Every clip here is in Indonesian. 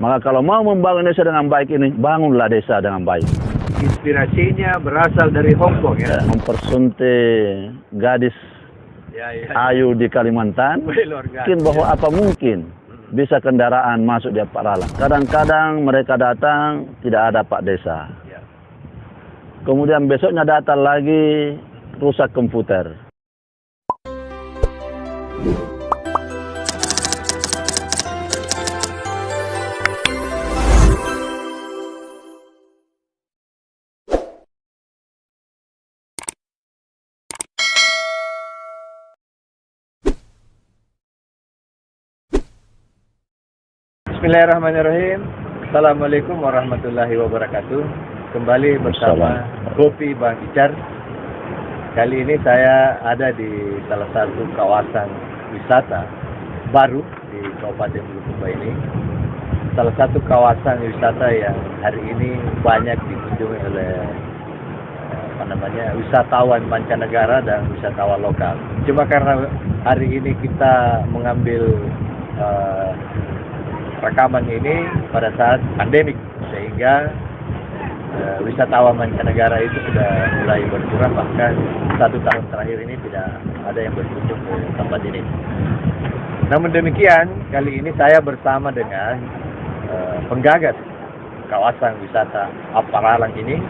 Maka kalau mau membangun desa dengan baik ini, bangunlah desa dengan baik. Inspirasinya berasal dari Hong Kong ya? Mempersunting gadis ayu di Kalimantan, mungkin bahwa apa mungkin bisa kendaraan masuk di Paralang. Kadang-kadang mereka datang, tidak ada Pak Desa. Kemudian besoknya datang lagi, rusak komputer. Bismillahirrahmanirrahim. Assalamualaikum warahmatullahi wabarakatuh. Kembali bersama Kopi Bang Icar. Kali ini saya ada di salah satu kawasan wisata baru di Kabupaten Bulukumba ini. Salah satu kawasan wisata yang hari ini banyak dikunjungi oleh wisatawan mancanegara dan wisatawan lokal. Cuma karena hari ini kita mengambil rekaman ini pada saat pandemik, sehingga wisatawan mancanegara itu sudah mulai berkurang, bahkan 1 tahun terakhir ini tidak ada yang berkunjung ke tempat ini. Namun demikian, kali ini saya bersama dengan penggagas kawasan wisata Paralang ini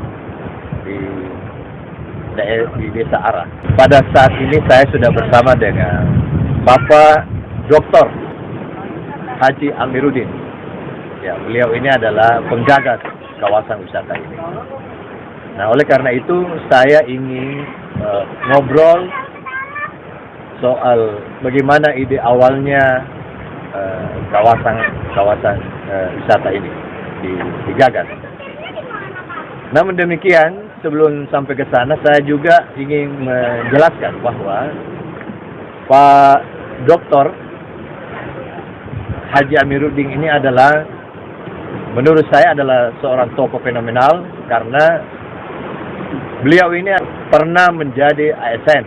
di Desa Ara. Pada saat ini saya sudah bersama dengan Bapak Dr. Haji Amiruddin. Ya, beliau ini adalah penggagas kawasan wisata ini. Nah, oleh karena itu saya ingin ngobrol soal bagaimana ide awalnya kawasan wisata ini digagas. Namun demikian, sebelum sampai ke sana, saya juga ingin menjelaskan bahwa Pak Dr. Haji Amiruddin ini adalah, menurut saya adalah seorang tokoh fenomenal, karena beliau ini pernah menjadi ASN.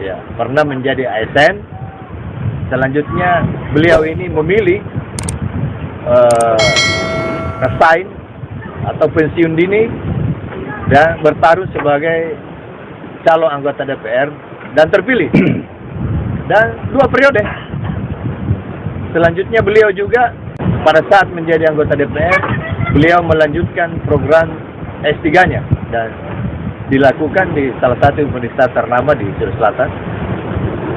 Ya, pernah menjadi ASN. Selanjutnya beliau ini memilih resign atau pensiun dini dan bertarung sebagai calon anggota DPR dan terpilih. Dan 2 periode. Selanjutnya beliau juga pada saat menjadi anggota DPR, beliau melanjutkan program S3-nya dan dilakukan di salah satu universitas ternama di Sulawesi Selatan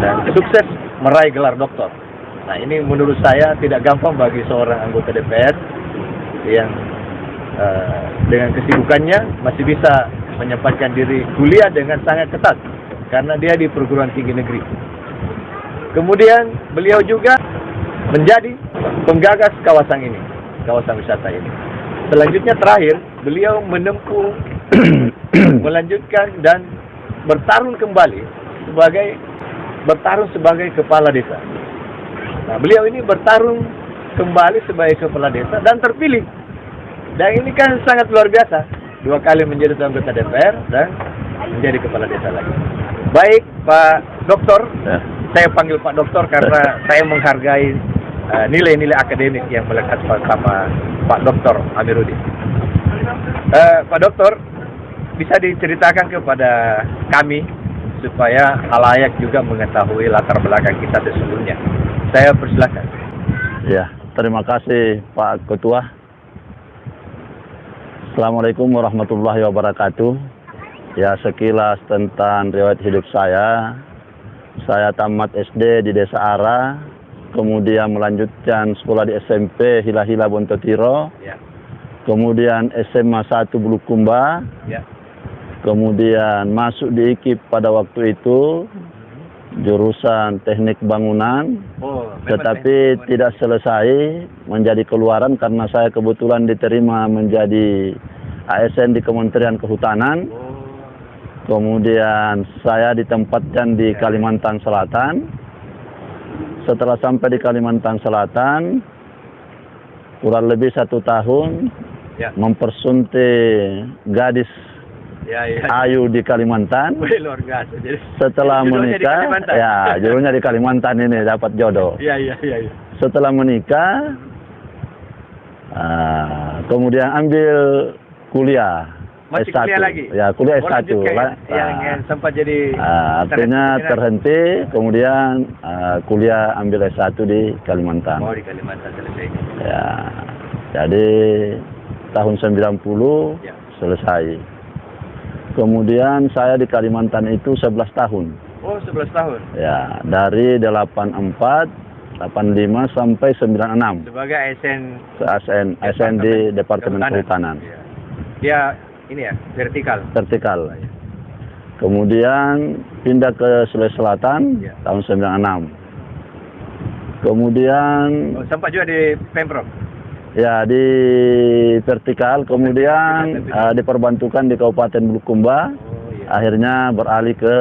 dan sukses meraih gelar doktor. Nah, ini menurut saya tidak gampang bagi seorang anggota DPR yang dengan kesibukannya masih bisa menyempatkan diri kuliah dengan sangat ketat karena dia di perguruan tinggi negeri. Kemudian beliau juga menjadi penggagas kawasan wisata ini. Selanjutnya terakhir, beliau menempuh, melanjutkan dan bertarung kembali sebagai kepala desa. Nah, beliau ini bertarung kembali sebagai kepala desa dan terpilih. Dan ini kan sangat luar biasa. 2 kali menjadi anggota DPR dan menjadi kepala desa lagi. Baik, Pak Doktor, saya panggil Pak Doktor karena saya menghargai nilai-nilai akademik yang melekat sama Pak Dr. Amiruddin. Pak Doktor, bisa diceritakan kepada kami supaya halayak juga mengetahui latar belakang kita sesungguhnya. Saya persilakan. Ya, terima kasih Pak Ketua. Assalamualaikum warahmatullahi wabarakatuh. Ya, sekilas tentang riwayat hidup saya. Saya tamat SD di Desa Ara. Kemudian melanjutkan sekolah di SMP Hila-Hila Bontotiro, kemudian SMA 1 Bulukumba, kemudian masuk di IKIP pada waktu itu, jurusan teknik bangunan, tetapi tidak selesai menjadi keluaran karena saya kebetulan diterima menjadi ASN di Kementerian Kehutanan. Kemudian saya ditempatkan di Kalimantan Selatan. Setelah sampai di Kalimantan Selatan, kurang lebih 1 tahun, mempersunting gadis ayu di Kalimantan. Luar biasa. Setelah menikah, judulnya di Kalimantan ini dapat jodoh. Setelah menikah, Kemudian ambil kuliah. Masih S1. kuliah lagi? Ya, kuliah S1. Lanjutkan yang sempat jadi artinya terhenti, kemudian kuliah ambil S1 di Kalimantan. Oh, di Kalimantan selesai. Ya, jadi tahun 90 Ya. selesai. Kemudian saya di Kalimantan itu 11 tahun. Oh, 11 tahun. Ya, dari 84, 85 sampai 96. Sebagai ASN di Departemen Kehutanan. Ya. Dia ini ya, vertikal. Vertikal. Kemudian pindah ke Sulawesi Selatan Ya. tahun 96. Kemudian Sempat juga di Pemprov. ya di vertikal, kemudian diperbantukan di Kabupaten Bulukumba. Oh iya. Akhirnya beralih ke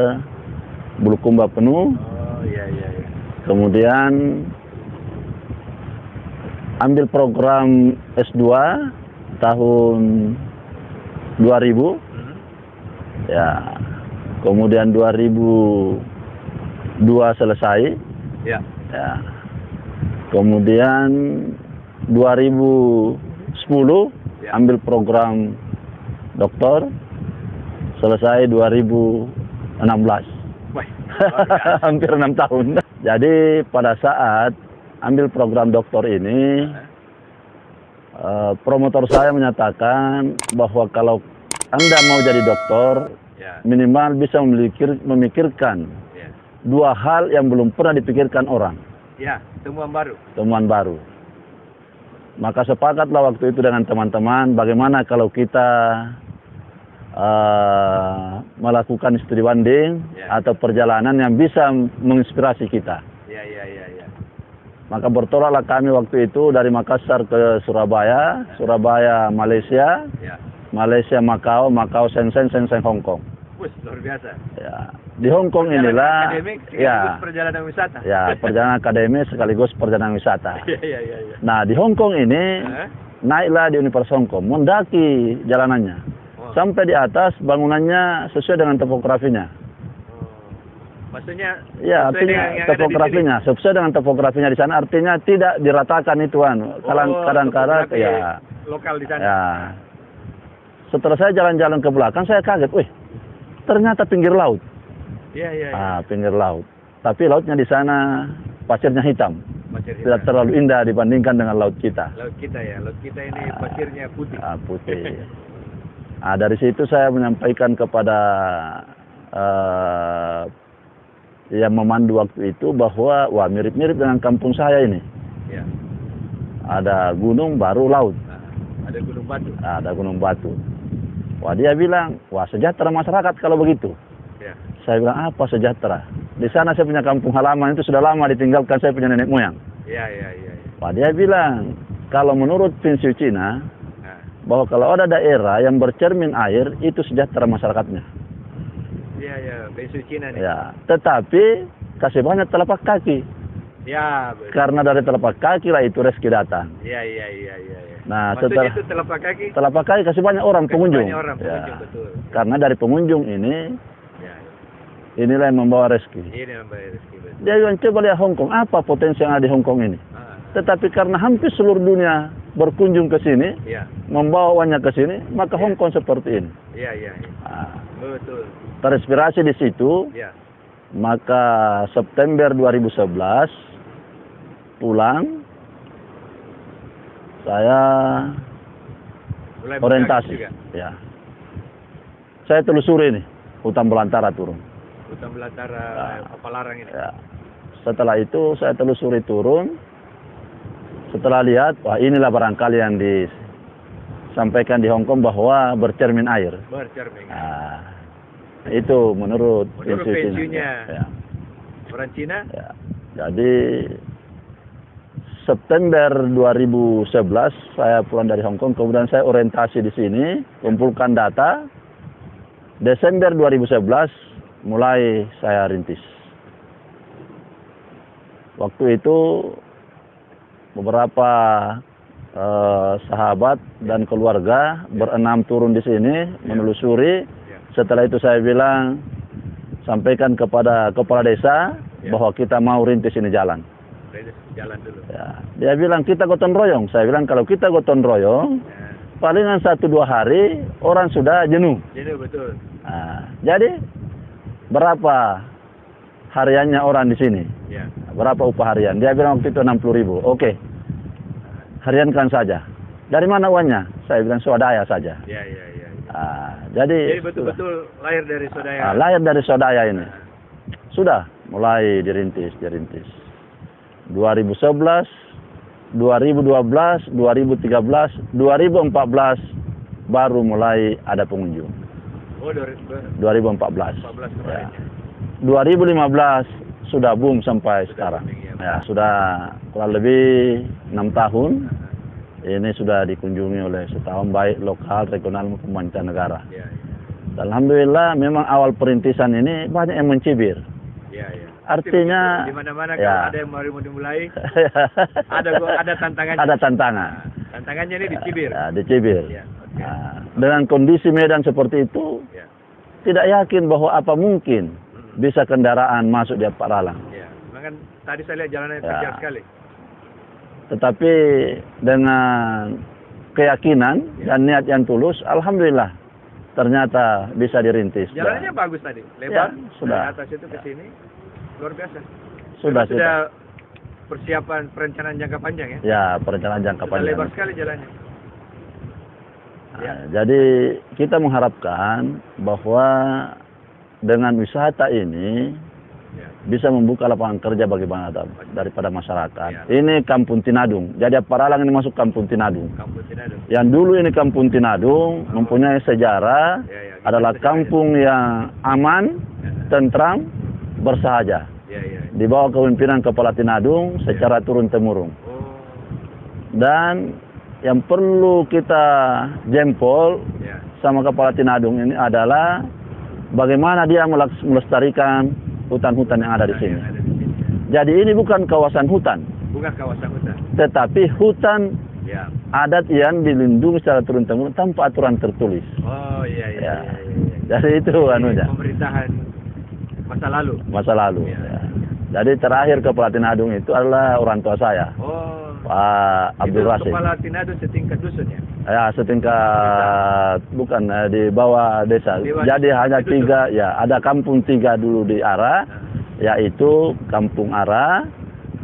Bulukumba penuh. Oh iya. Kemudian ambil program S2 tahun 2000. Ya. Kemudian 2002 selesai. Ya. Ya. Kemudian 2010 Ya. ambil program doktor, selesai 2016. Wah, Hampir 6 tahun. Jadi pada saat ambil program doktor ini, promotor saya menyatakan bahwa kalau Anda mau jadi doktor, ya. minimal bisa memikirkan Ya. 2 hal yang belum pernah dipikirkan orang. Ya, temuan baru. Temuan baru. Maka sepakatlah waktu itu dengan teman-teman, bagaimana kalau kita melakukan studi banding Ya. atau perjalanan yang bisa menginspirasi kita. Ya. Maka bertolaklah kami waktu itu dari Makassar ke Surabaya, Surabaya Malaysia, Ya. Malaysia Makau, Makau Shenzhen, Shenzhen Hong Kong. Wih, luar biasa. Ya. Di Hong Kong inilah, Akademik sekaligus ya, perjalanan wisata. ya perjalanan akademis sekaligus perjalanan wisata. Iya. Nah di Hong Kong ini naiklah di Universitas Hong Kong, mendaki jalanannya. Oh. Sampai di atas bangunannya sesuai dengan topografinya. Maksudnya Ya, sesuai artinya dengan yang ada di topografinya, sesuai dengan topografinya di sana, artinya tidak diratakan itu sini. kadang-kadang topografi ya. lokal di sana. Ya. Setelah saya jalan-jalan ke belakang, saya kaget, wih, ternyata pinggir laut. Iya. Pinggir laut. Tapi lautnya di sana pasirnya hitam, Pasir tidak hitam. terlalu indah dibandingkan dengan laut kita. Laut kita ya, laut kita ini pasirnya putih. Putih. Dari situ saya menyampaikan kepada yang memandu waktu itu bahwa wah mirip-mirip dengan kampung saya ini. Ya. Ada gunung baru laut, Nah, ada gunung batu. ada gunung batu. Wah dia bilang, wah sejahtera masyarakat kalau begitu. Ya. Saya bilang apa sejahtera? Di sana saya punya kampung halaman itu sudah lama ditinggalkan saya punya nenek moyang. Iya. Wah dia bilang, kalau menurut prinsip Cina, Nah, bahwa kalau ada daerah yang bercermin air itu sejahtera masyarakatnya. iya, besok Cina nih. Ya, tetapi kasih banyak telapak kaki. Ya, betul. Karena dari telapak kaki lah itu rezeki datang. Iya. Nah, Maksudnya setelah itu telapak kaki. telapak kaki kasih banyak orang Kasih pengunjung. banyak orang Ya. pengunjung, betul. Karena dari pengunjung ini, Ya. inilah yang membawa rezeki. Ini membayar rezeki, betul. Dia bilang coba lihat Hong Kong, apa potensi yang ada di Hong Kong ini? Tetapi karena hampir seluruh dunia berkunjung ke sini, Iya. membawanya ke sini, maka Hong Kong seperti ini. Iya. Nah, Betul. terinspirasi di situ, Iya. maka September 2011 pulang, saya Mulai orientasi. juga. Ya. Saya telusuri nih, hutan belantara turun. Hutan belantara Papalarang ini. Ya. Setelah itu saya telusuri turun. Setelah lihat, wah inilah barangkali yang disampaikan di Hong Kong bahwa bercermin air. Bercermin. Nah, itu menurut pensiunnya Ya. orang Cina. Ya. Jadi September 2011 saya pulang dari Hong Kong, kemudian saya orientasi di sini, kumpulkan data. Desember 2011 mulai saya rintis. Waktu itu beberapa sahabat dan keluarga berenam turun di sini menelusuri. Setelah itu saya bilang, sampaikan kepada kepala desa bahwa kita mau rintis ini jalan. jalan dulu. Ya. Dia bilang kita gotong royong. Saya bilang kalau kita gotong royong, Ya. palingan 1-2 hari orang sudah jenuh. Jenuh betul. Nah, jadi berapa hariannya orang di sini? Ya. Berapa upah harian? Dia bilang waktu itu 60.000. Oke, hariankan saja. Dari mana uangnya? Saya bilang swadaya saja. Ya, ya, ya. Nah, jadi betul-betul lahir dari saudara. lahir dari swadaya ini. Sudah mulai dirintis. 2011, 2012, 2013, 2014 baru mulai ada pengunjung. Oh, 2014. 14 Ya. kemarin. 2015 sudah boom sampai sekarang. booming, Ya, sudah kurang lebih 6 tahun. Ini sudah dikunjungi oleh setahun baik lokal, regional maupun mancanegara. Ya, Alhamdulillah memang awal perintisan ini banyak yang mencibir. ya, ya. Artinya di mana-mana ya. kalau ada yang baru mau dimulai, ada tantangannya. Ada tantangan. Nah, tantangannya ini dicibir. Ya, dicibir. Ya, oke. Nah, dengan kondisi medan seperti itu, Ya. tidak yakin bahwa apa mungkin bisa kendaraan masuk di Paralang. Ya. Memang kan tadi saya lihat jalannya Ya. terjal sekali. Tetapi dengan keyakinan dan niat yang tulus, alhamdulillah ternyata bisa dirintis. Jalannya bagus tadi, lebar. Ya, sudah. Dari atas itu ke sini, luar biasa. Sudah. Persiapan perencanaan jangka panjang ya. Ya, perencanaan jangka Sudah panjang. lebar sekali jalannya. Nah, jadi kita mengharapkan bahwa dengan wisata ini Ya. bisa membuka lapangan kerja bagi daripada masyarakat. Ya. Ini Kampung Tinadung. Jadi Paralang ini masuk Kampung Tinadung. Kampung Tinadung. Yang dulu ini Kampung Tinadung mempunyai sejarah, Ya, ya. adalah kampung yang aman, Ya. tentram, bersahaja. Ya, ya. Di bawah kepemimpinan Kepala Tinadung secara turun-temurun. Oh. Dan yang perlu kita jempol Ya. sama Kepala Tinadung ini adalah bagaimana dia melestarikan hutan-hutan yang ada di sini. Yang ada di sini. Jadi ini bukan kawasan hutan, Bukan kawasan hutan. tetapi hutan Ya. adat yang dilindungi secara turun-temurun tanpa aturan tertulis. Oh, iya, iya, Ya. iya, iya. Jadi itu anunya, Pemerintahan masa lalu. masa lalu. Ya. Ya. Jadi terakhir Kepala Tinadung itu adalah orang tua saya, Oh. Pak Abdul Itu Rasid. Kepala Tinadung setingkat dusun ya? Ya, setingkat bukan di bawah desa. Di bawah Jadi desa. hanya Itu 3, ya ada kampung 3 dulu di Ara, yaitu Kampung Ara,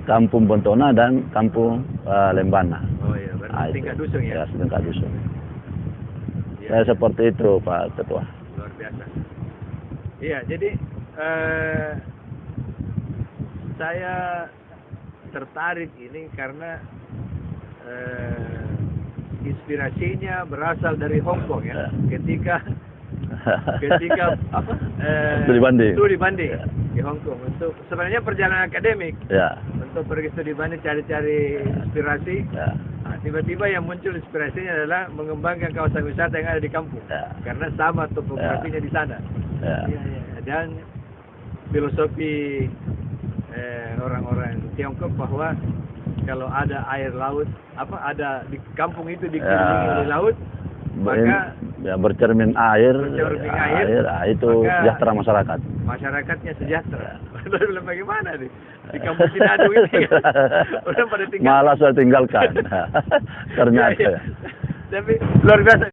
Kampung Bontona dan Kampung Lembana. Oh iya, berarti Ah, itu. setingkat dusun ya? Ya, setingkat dusun. Iya. Saya seperti itu, Pak Ketua. Luar biasa. Iya, jadi saya tertarik ini karena inspirasinya berasal dari Hong Kong ya. Ketika apa? Studi banding. Studi banding Ya. di Hong Kong untuk sebenarnya perjalanan akademik Ya, untuk pergi studi banding cari-cari inspirasi. ya, Nah, tiba-tiba yang muncul inspirasinya adalah mengembangkan kawasan wisata yang ada di kampung. Ya. Karena sama topografinya di sana. ya. Iya, iya. Dan filosofi orang-orang Tiongkok bahwa kalau ada air laut, ada di kampung itu dikelilingi oleh laut, maka Ya, bercermin air, Bercermin ya, air, itu maka sejahtera masyarakat. masyarakatnya sejahtera. Lalu bilang bagaimana di kampung Tinadung ini? Orang pada tinggal. Malah saya tinggalkan. Ternyata. Iya, iya. Tapi luar biasa.